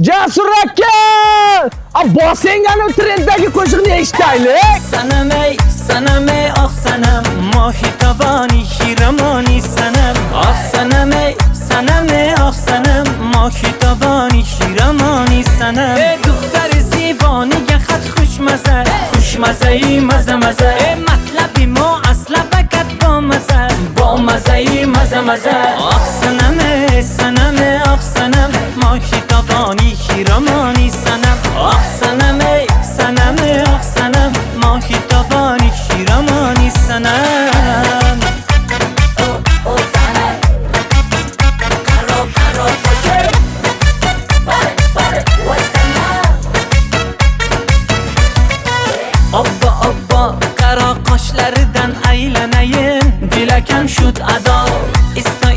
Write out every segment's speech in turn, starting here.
Jasur aka! Bosingani trenddagi qo'shiqni eshitaylik. Sanam ey, oh sanam, mohitaboni shiramoni sanam. Oh sanam ey, oh sanam, mohitaboni shiramoni sanam. Ey دختر زیبانیگه خط خوشمزه ای مزه مطلبی ما اصلا بکت با مزه ای مزه. آخ سنم آخ سنم، ماهیتابانی شیرامانی سنم. آخ سنم آخ سنم، ماهیتابانی شیرامانی سنم. Abba qara qoshlardan aylanayim, dilakam shud ado.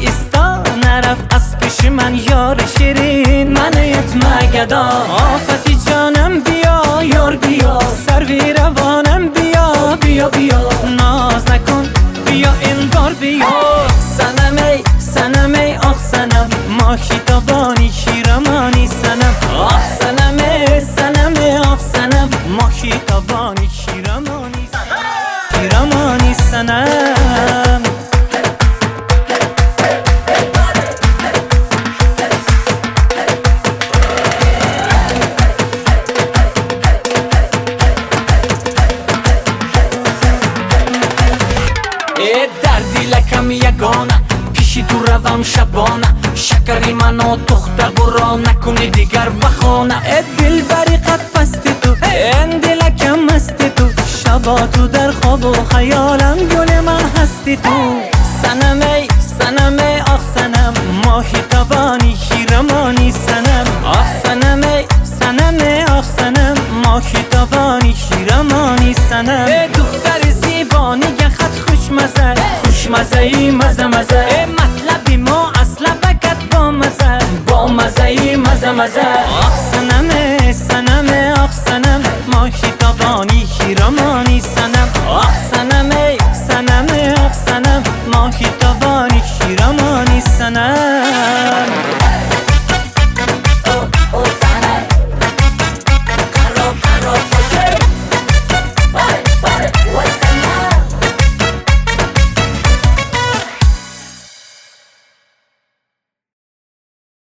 Ista naraf az pishiman yor shirin, mani etma gado. Ofati jonam biyo yor biyo, sarvi ravanam biyo naz nakun biyo indor biyo. Sanam ey oh sanam, mohitaboni shiramani sanam. Oh sanam ey oh sanam, mohitaboni shiramani sanam. در دیلکم یگانه، پیشی تو روم شبانه. شکری منو دختر برا نکنی دیگر بخانه. دل بری قد پست تو، این دیلکم مست تو. شبا تو در خواب و خیالم گل من هستی تو. سنم ای آخ سنم، ماهیتابانی شیرامانی سنم. آخ سنم آخ سنم، ماهیتابانی شیرامانی سنم. دختر زیبانیگه خط خوشمزه ای مزه مطلبی ما اصلا بکت با مزه ای مزه.